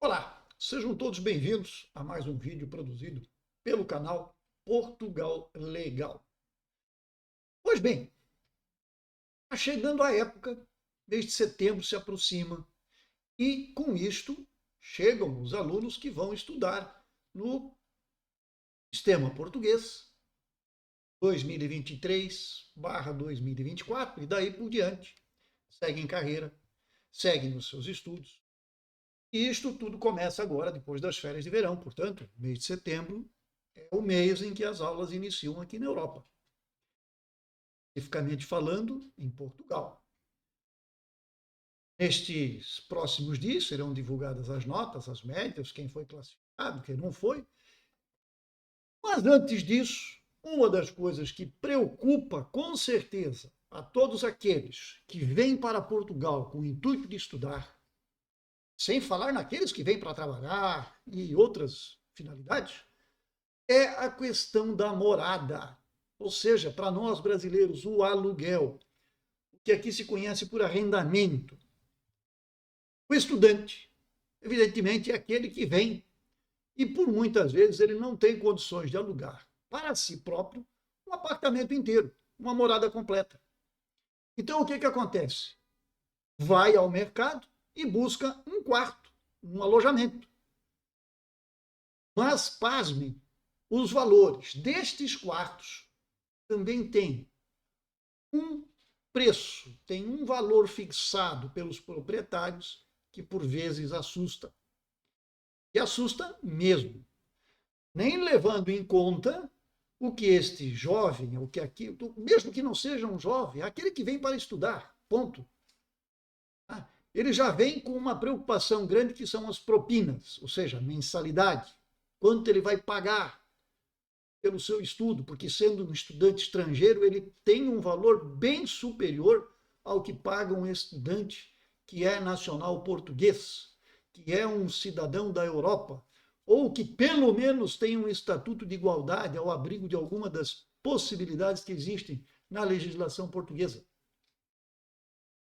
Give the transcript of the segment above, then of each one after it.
Olá, sejam todos bem-vindos a mais um vídeo produzido pelo canal Portugal Legal. Pois bem, está chegando a época, mês de setembro se aproxima e com isto chegam os alunos que vão estudar no sistema português 2023/2024 e daí por diante. Seguem carreira, seguem os seus estudos. E isto tudo começa agora, depois das férias de verão. Portanto, mês de setembro é o mês em que as aulas iniciam aqui na Europa. Especificamente falando, em Portugal. Nestes próximos dias serão divulgadas as notas, as médias, quem foi classificado, quem não foi. Mas antes disso, uma das coisas que preocupa com certeza a todos aqueles que vêm para Portugal com o intuito de estudar, sem falar naqueles que vêm para trabalhar e outras finalidades, é a questão da morada. Ou seja, para nós brasileiros, o aluguel, o que aqui se conhece por arrendamento. O estudante, evidentemente, é aquele que vem e, por muitas vezes, ele não tem condições de alugar para si próprio um apartamento inteiro, uma morada completa. Então, o que acontece? Vai ao mercado e busca um quarto, um alojamento. Mas, pasme, os valores destes quartos também têm um preço, tem um valor fixado pelos proprietários que por vezes assusta. E assusta mesmo. Nem levando em conta o que este jovem, o que aqui, mesmo que não seja um jovem, aquele que vem para estudar, ponto. Ele já vem com uma preocupação grande que são as propinas, ou seja, a mensalidade. Quanto ele vai pagar pelo seu estudo, porque sendo um estudante estrangeiro, ele tem um valor bem superior ao que paga um estudante que é nacional português, que é um cidadão da Europa, ou que pelo menos tem um estatuto de igualdade ao abrigo de alguma das possibilidades que existem na legislação portuguesa.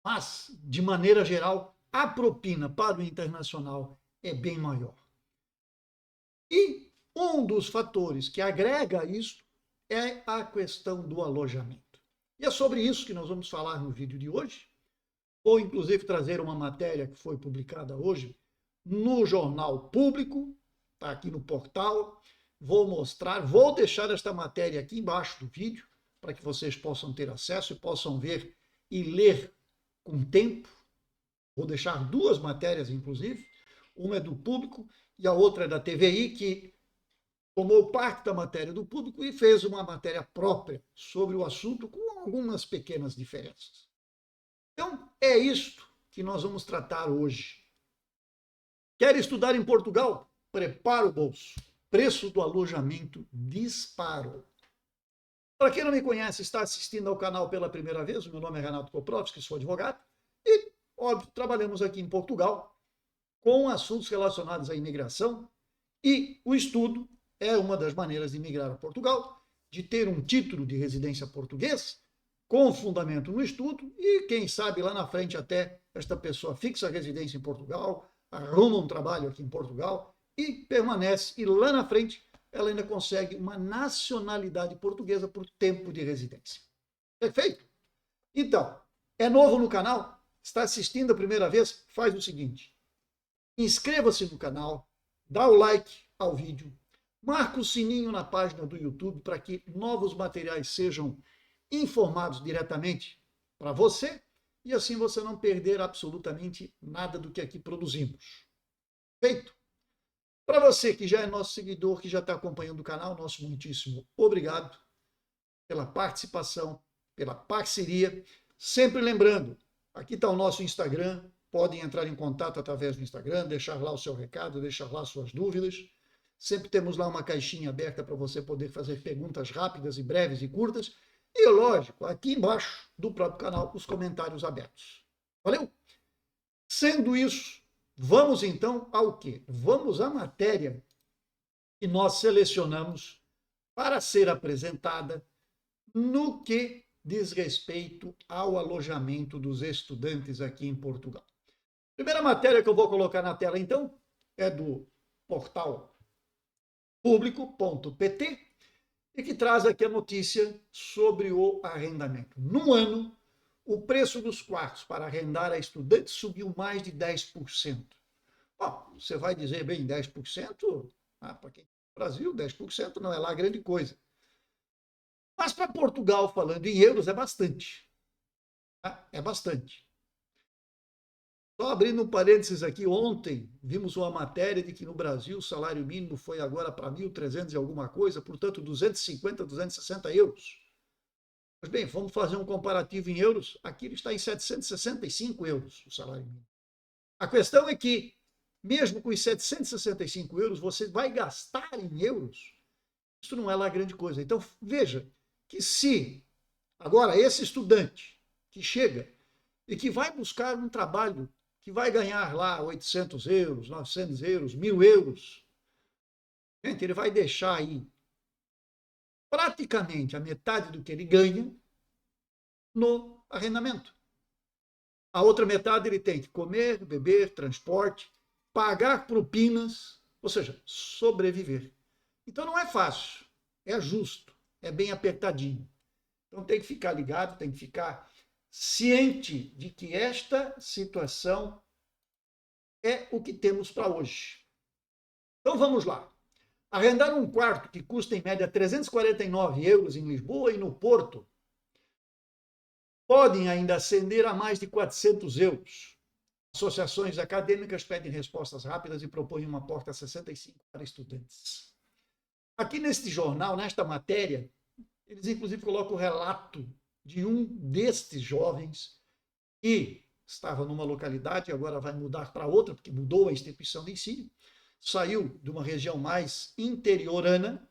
Mas, de maneira geral, a propina para o internacional é bem maior. E um dos fatores que agrega isso é a questão do alojamento. E é sobre isso que nós vamos falar no vídeo de hoje. Vou, inclusive, trazer uma matéria que foi publicada hoje no Jornal Público, está aqui no portal. Vou mostrar, vou deixar esta matéria aqui embaixo do vídeo, para que vocês possam ter acesso e possam ver e ler com tempo. Vou deixar duas matérias, inclusive. Uma é do Público e a outra é da TVI, que tomou parte da matéria do Público e fez uma matéria própria sobre o assunto, com algumas pequenas diferenças. Então, é isto que nós vamos tratar hoje. Quer estudar em Portugal? Prepara o bolso. Preço do alojamento disparou. Para quem não me conhece, está assistindo ao canal pela primeira vez, o meu nome é Renato Koprovski, sou advogado e, óbvio, trabalhamos aqui em Portugal com assuntos relacionados à imigração e o estudo é uma das maneiras de migrar a Portugal, de ter um título de residência português com fundamento no estudo e, quem sabe, lá na frente até esta pessoa fixa a residência em Portugal, arruma um trabalho aqui em Portugal e permanece, e lá na frente ela ainda consegue uma nacionalidade portuguesa por tempo de residência. Perfeito? Então, é novo no canal? Está assistindo a primeira vez? Faz o seguinte, inscreva-se no canal, dá o like ao vídeo, marca o sininho na página do YouTube para que novos materiais sejam informados diretamente para você e assim você não perder absolutamente nada do que aqui produzimos. Feito? Para você que já é nosso seguidor, que já está acompanhando o canal, nosso muitíssimo obrigado pela participação, pela parceria. Sempre lembrando, aqui está o nosso Instagram, podem entrar em contato através do Instagram, deixar lá o seu recado, deixar lá suas dúvidas. Sempre temos lá uma caixinha aberta para você poder fazer perguntas rápidas e breves e curtas. E, lógico, aqui embaixo do próprio canal, os comentários abertos. Valeu? Sendo isso, vamos então ao quê? Vamos à matéria que nós selecionamos para ser apresentada no que diz respeito ao alojamento dos estudantes aqui em Portugal. Primeira matéria que eu vou colocar na tela, então, é do portal público.pt e que traz aqui a notícia sobre o arrendamento. No ano, o preço dos quartos para arrendar a estudantes subiu mais de 10%. Bom, você vai dizer, bem, 10%, para quem está no Brasil, 10% não é lá grande coisa. Mas para Portugal, falando em euros, é bastante. Tá? É bastante. Só abrindo um parênteses aqui, ontem vimos uma matéria de que no Brasil o salário mínimo foi agora para 1.300 e alguma coisa, portanto 250, 260 euros. Pois bem, vamos fazer um comparativo em euros. Aqui ele está em 765 euros o salário mínimo. A questão é que, mesmo com os 765 euros, você vai gastar em euros. Isso não é lá grande coisa. Então, veja que se agora esse estudante que chega e que vai buscar um trabalho que vai ganhar lá 800 euros, 900 euros, 1.000 euros, gente, ele vai deixar aí praticamente a metade do que ele ganha no arrendamento. A outra metade ele tem que comer, beber, transporte, pagar propinas, ou seja, sobreviver. Então não é fácil, é justo, é bem apertadinho. Então tem que ficar ligado, tem que ficar ciente de que esta situação é o que temos para hoje. Então vamos lá. Arrendar um quarto que custa em média 349 euros em Lisboa e no Porto podem ainda ascender a mais de 400 euros. Associações acadêmicas pedem respostas rápidas e propõem uma porta 65 para estudantes. Aqui neste jornal, nesta matéria, eles inclusive colocam o relato de um destes jovens que estava numa localidade, agora vai mudar para outra, porque mudou a instituição de ensino, saiu de uma região mais interiorana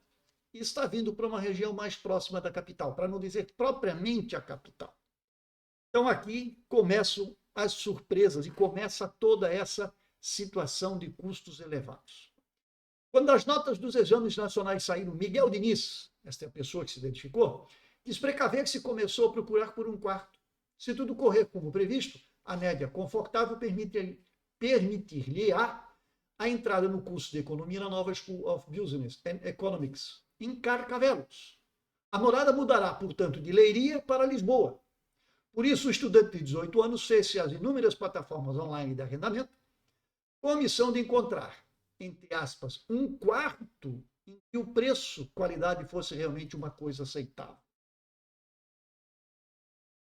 e está vindo para uma região mais próxima da capital, para não dizer propriamente a capital. Então aqui começam as surpresas e começa toda essa situação de custos elevados. Quando as notas dos exames nacionais saíram, Miguel Diniz, esta é a pessoa que se identificou, quis precaver que se começou a procurar por um quarto. Se tudo correr como previsto, a média confortável permitir-lhe-á a entrada no curso de economia na nova School of Business and Economics, em Carcavelos. A morada mudará, portanto, de Leiria para Lisboa. Por isso, o estudante de 18 anos fez-se às inúmeras plataformas online de arrendamento com a missão de encontrar, entre aspas, um quarto em que o preço, qualidade fosse realmente uma coisa aceitável.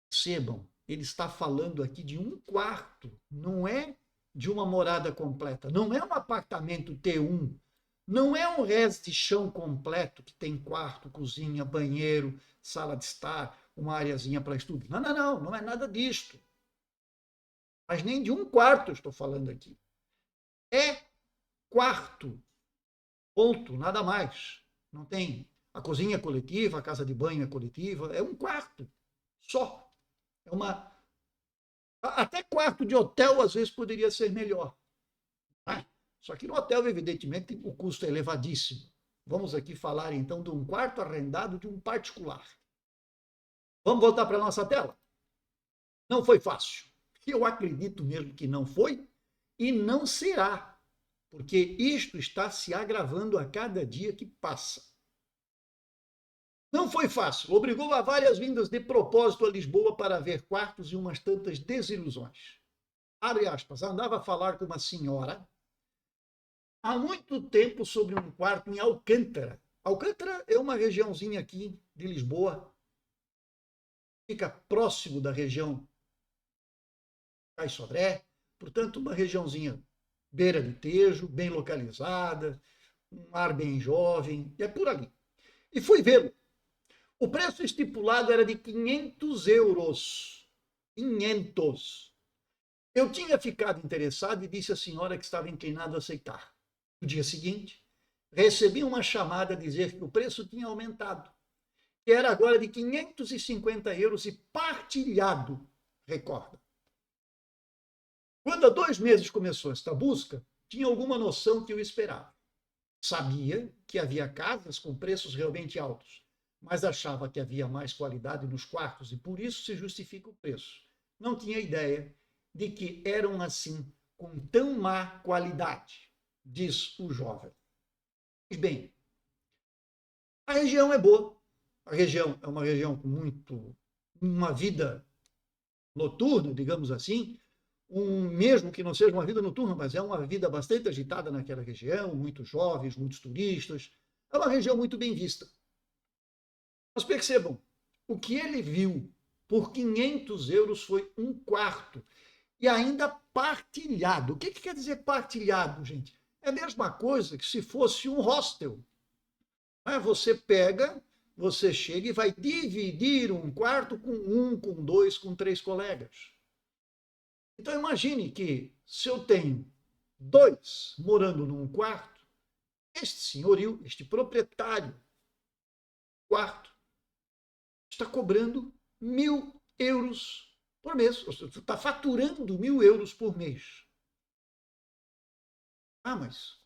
Percebam, ele está falando aqui de um quarto, não é de uma morada completa, não é um apartamento T1, não é um res de chão completo que tem quarto, cozinha, banheiro, sala de estar, uma areazinha para estudo. Não, não, não, não é nada disto. Mas nem de um quarto eu estou falando aqui. É quarto, ponto, nada mais. Não tem a cozinha é coletiva, a casa de banho é coletiva, é um quarto só. É uma... Até quarto de hotel, às vezes, poderia ser melhor. Só que no hotel, evidentemente, o custo é elevadíssimo. Vamos aqui falar, então, de um quarto arrendado de um particular. Vamos voltar para a nossa tela? Não foi fácil. Eu acredito mesmo que não foi e não será, porque isto está se agravando a cada dia que passa. Não foi fácil, obrigou a várias vindas de propósito a Lisboa para ver quartos e umas tantas desilusões. Abre aspas, andava a falar com uma senhora há muito tempo sobre um quarto em Alcântara. Alcântara é uma regiãozinha aqui de Lisboa, fica próximo da região Cais Sodré, portanto uma regiãozinha beira de Tejo, bem localizada, um ar bem jovem, é por ali. E fui vê-lo. O preço estipulado era de 500 euros. 500. Eu tinha ficado interessado e disse à senhora que estava inclinado a aceitar. No dia seguinte, recebi uma chamada a dizer que o preço tinha aumentado, que era agora de 550 euros e partilhado, recorda. Quando há 2 meses começou esta busca, tinha alguma noção que eu esperava. Sabia que havia casas com preços realmente altos, mas achava que havia mais qualidade nos quartos e por isso se justifica o preço. Não tinha ideia de que eram assim, com tão má qualidade. diz o jovem. Pois bem, a região é boa. A região é uma região com uma vida noturna, digamos assim, mesmo que não seja uma vida noturna, mas é uma vida bastante agitada naquela região, muitos jovens, muitos turistas. É uma região muito bem vista. Mas percebam, o que ele viu por 500 euros foi um quarto. E ainda partilhado. O que quer dizer partilhado, gente? É a mesma coisa que se fosse um hostel. Você pega, você chega e vai dividir um quarto com dois, com três colegas. Então imagine que se eu tenho dois morando num quarto, este senhorio, este proprietário do quarto, está cobrando 1.000 euros por mês. Ou seja, está faturando 1.000 euros por mês. Mas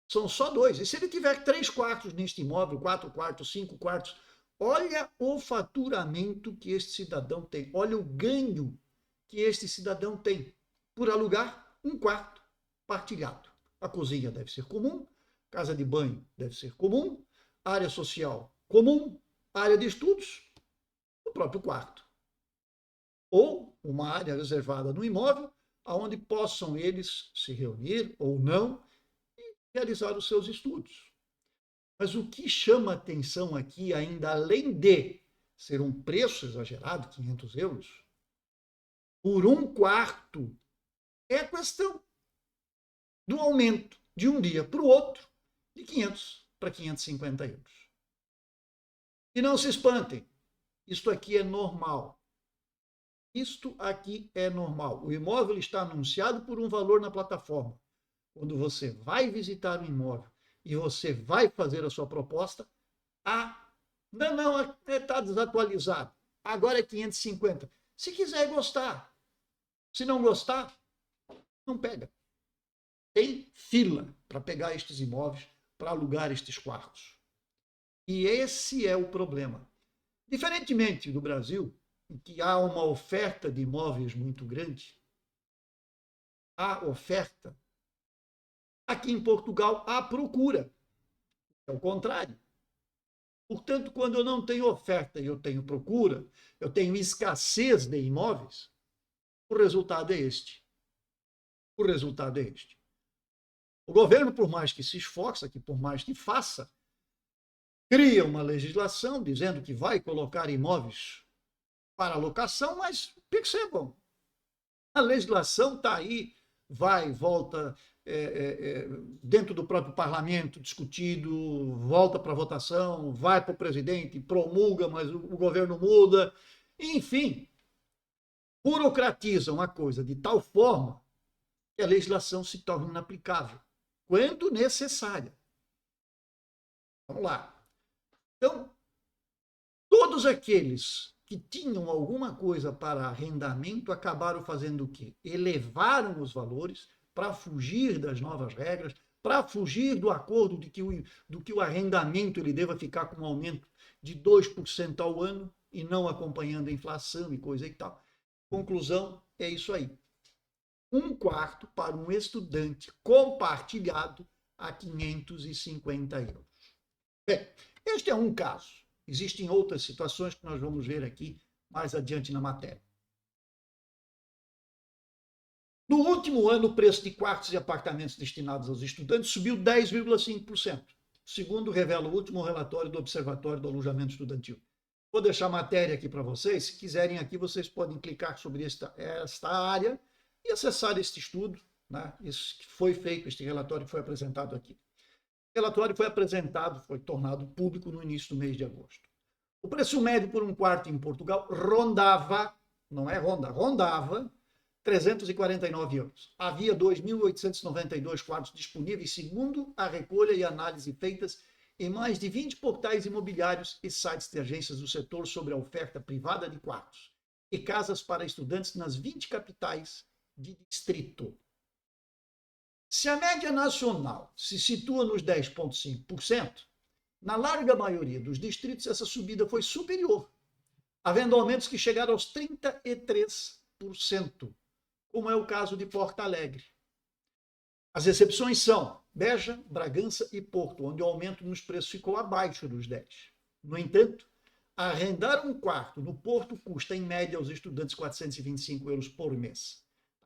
são só dois. E se ele tiver 3 quartos neste imóvel, 4 quartos, 5 quartos, olha o faturamento que este cidadão tem. Olha o ganho que este cidadão tem por alugar um quarto partilhado. A cozinha deve ser comum, casa de banho deve ser comum, área social comum, área de estudos, o próprio quarto. Ou uma área reservada no imóvel, onde possam eles se reunir ou não e realizar os seus estudos. Mas o que chama atenção aqui, ainda além de ser um preço exagerado, 500 euros, por um quarto, é a questão do aumento de um dia para o outro de 500 para 550 euros. E não se espantem, isto aqui é normal. Isto aqui é normal. O imóvel está anunciado por um valor na plataforma. Quando você vai visitar o imóvel e você vai fazer a sua proposta, não, está desatualizado. Agora é 550. Se quiser gostar. Se não gostar, não pega. Tem fila para pegar estes imóveis, para alugar estes quartos. E esse é o problema. Diferentemente do Brasil, em que há uma oferta de imóveis muito grande, há oferta. Aqui em Portugal há procura. É o contrário. Portanto, quando eu não tenho oferta e eu tenho procura, eu tenho escassez de imóveis, o resultado é este. O resultado é este. O governo, por mais que se esforça, que por mais que faça, cria uma legislação dizendo que vai colocar imóveis para locação, mas percebam, a legislação está aí, vai, volta, dentro do próprio parlamento discutido, volta para votação, vai para o presidente, promulga, mas o governo muda, enfim, burocratizam a coisa de tal forma que a legislação se torna inaplicável, quando necessária. Vamos lá. Então, todos aqueles que tinham alguma coisa para arrendamento acabaram fazendo o quê? Elevaram os valores para fugir das novas regras, para fugir do acordo do que o arrendamento ele deva ficar com um aumento de 2% ao ano e não acompanhando a inflação e coisa e tal. Conclusão, é isso aí. Um quarto para um estudante compartilhado a 550 euros. Bem, este é um caso. Existem outras situações que nós vamos ver aqui mais adiante na matéria. No último ano, o preço de quartos e apartamentos destinados aos estudantes subiu 10,5%, segundo revela o último relatório do Observatório do Alojamento Estudantil. Vou deixar a matéria aqui para vocês. Se quiserem aqui, vocês podem clicar sobre esta área e acessar este estudo, né? Isso que foi feito, este relatório que foi apresentado aqui. O relatório foi apresentado, foi tornado público no início do mês de agosto. O preço médio por um quarto em Portugal rondava 349 euros. Havia 2.892 quartos disponíveis, segundo a recolha e análise feitas em mais de 20 portais imobiliários e sites de agências do setor sobre a oferta privada de quartos e casas para estudantes nas 20 capitais de distrito. Se a média nacional se situa nos 10,5%, na larga maioria dos distritos essa subida foi superior, havendo aumentos que chegaram aos 33%, como é o caso de Porto Alegre. As exceções são Beja, Bragança e Porto, onde o aumento nos preços ficou abaixo dos 10. No entanto, arrendar um quarto no Porto custa, em média, aos estudantes 425 euros por mês.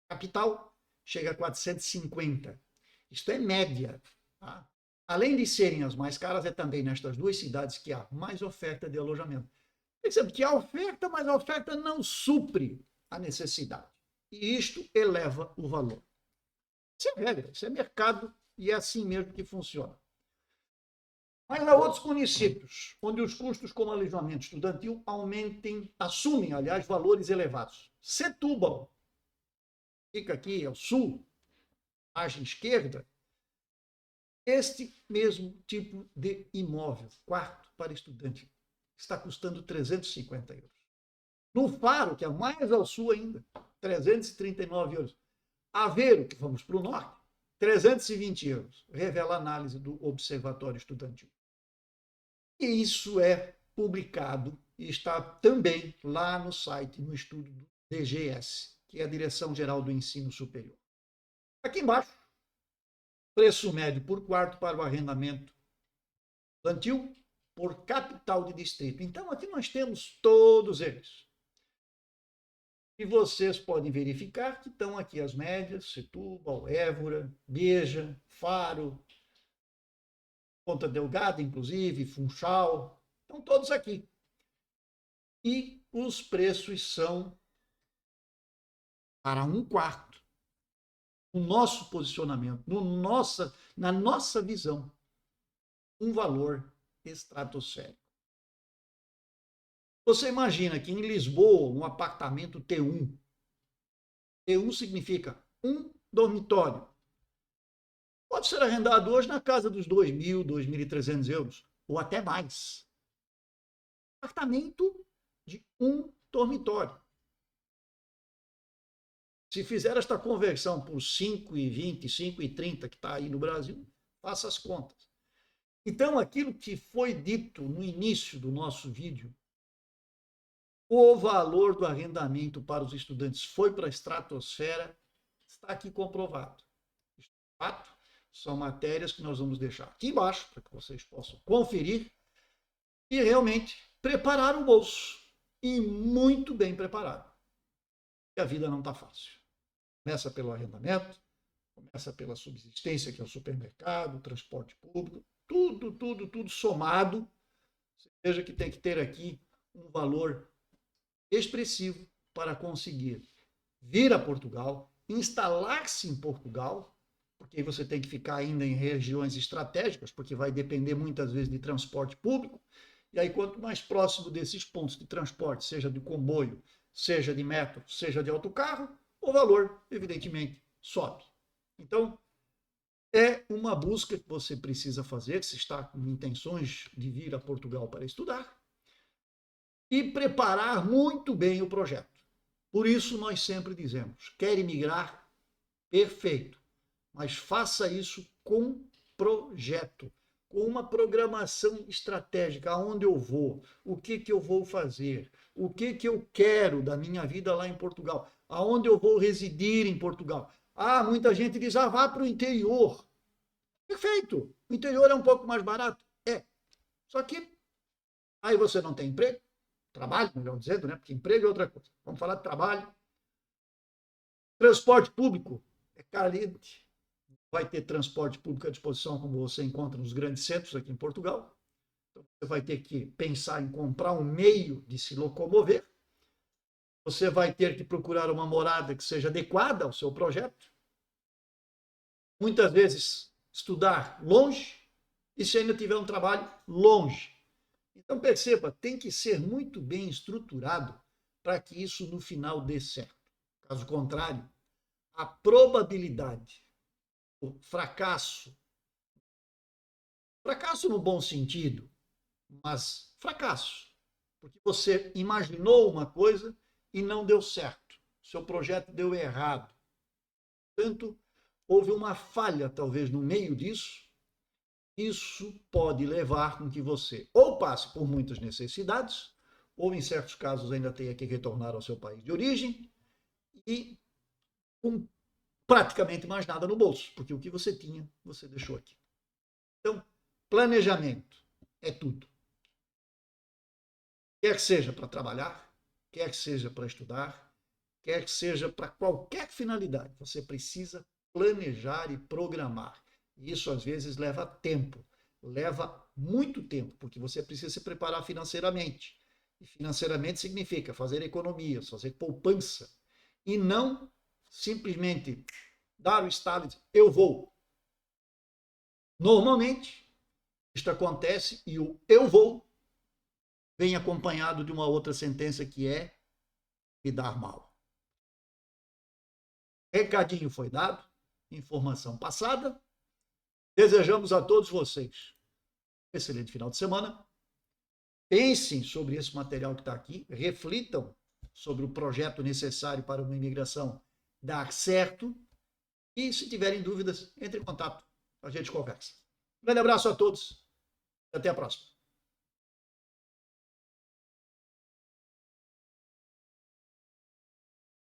A capital chega a 450. Isto é média. Tá? Além de serem as mais caras, é também nestas duas cidades que há mais oferta de alojamento. Percebe que há oferta, mas a oferta não supre a necessidade. E isto eleva o valor. Isso é regra, isso é mercado e é assim mesmo que funciona. Mas há outros municípios onde os custos com alojamento estudantil assumem, aliás, valores elevados. Setúbal, fica aqui ao sul, margem esquerda, este mesmo tipo de imóvel, quarto para estudante, está custando 350 euros. No Faro, que é mais ao sul ainda, 339 euros. Aveiro, que vamos para o norte, 320 euros, revela a análise do Observatório Estudantil. E isso é publicado e está também lá no site, no estudo do DGS, que é a Direção Geral do Ensino Superior. Aqui embaixo, preço médio por quarto para o arrendamento estudantil por capital de distrito. Então, aqui nós temos todos eles. E vocês podem verificar que estão aqui as médias: Setúbal, Évora, Beja, Faro, Ponta Delgada, inclusive, Funchal, estão todos aqui. E os preços são para um quarto. No nosso posicionamento, na nossa visão, um valor estratosférico. Você imagina que em Lisboa, um apartamento T1, T1 significa um dormitório, pode ser arrendado hoje na casa dos 2.000, 2.300 euros, ou até mais. Apartamento de um dormitório. Se fizer esta conversão por 5,20, 5,30 que está aí no Brasil, faça as contas. Então, aquilo que foi dito no início do nosso vídeo, o valor do arrendamento para os estudantes foi para a estratosfera, está aqui comprovado. De fato, são matérias que nós vamos deixar aqui embaixo, para que vocês possam conferir e realmente preparar o bolso. E muito bem preparado. E a vida não está fácil. Começa pelo arrendamento, começa pela subsistência, que é o supermercado, o transporte público, tudo somado. Você veja que tem que ter aqui um valor expressivo para conseguir vir a Portugal, instalar-se em Portugal, porque aí você tem que ficar ainda em regiões estratégicas, porque vai depender muitas vezes de transporte público, e aí quanto mais próximo desses pontos de transporte, seja de comboio, seja de metro, seja de autocarro, o valor, evidentemente, sobe. Então, é uma busca que você precisa fazer, se está com intenções de vir a Portugal para estudar, e preparar muito bem o projeto. Por isso, nós sempre dizemos, quer imigrar? Perfeito. Mas faça isso com projeto, com uma programação estratégica, aonde eu vou, o que eu vou fazer, o que eu quero da minha vida lá em Portugal, aonde eu vou residir em Portugal. Ah, muita gente diz, vá para o interior. Perfeito, o interior é um pouco mais barato. É, só que aí você não tem emprego, trabalho, melhor dizendo, né? Porque emprego é outra coisa. Vamos falar de trabalho. Transporte público é carente. Vai ter transporte público à disposição, como você encontra nos grandes centros aqui em Portugal. Então, você vai ter que pensar em comprar um meio de se locomover. Você vai ter que procurar uma morada que seja adequada ao seu projeto. Muitas vezes, estudar longe, e se ainda tiver um trabalho, longe. Então, perceba, tem que ser muito bem estruturado para que isso, no final, dê certo. Caso contrário, a probabilidade o fracasso no bom sentido, mas fracasso, porque você imaginou uma coisa e não deu certo, seu projeto deu errado. Portanto, houve uma falha, talvez, no meio disso. Isso pode levar com que você ou passe por muitas necessidades, ou, em certos casos, ainda tenha que retornar ao seu país de origem, e com praticamente mais nada no bolso, porque o que você tinha, você deixou aqui. Então, planejamento é tudo. Quer que seja para trabalhar, quer que seja para estudar, quer que seja para qualquer finalidade, você precisa planejar e programar. E isso, às vezes, leva tempo. Leva muito tempo, porque você precisa se preparar financeiramente. E financeiramente significa fazer economias, fazer poupança. E não simplesmente dar o estalo e dizer, eu vou. Normalmente, isto acontece e o eu vou vem acompanhado de uma outra sentença que é me dar mal. Recadinho foi dado, informação passada. Desejamos a todos vocês um excelente final de semana. Pensem sobre esse material que está aqui, reflitam sobre o projeto necessário para uma imigração dar certo e, se tiverem dúvidas, entre em contato, a gente conversa. Um grande abraço a todos e até a próxima.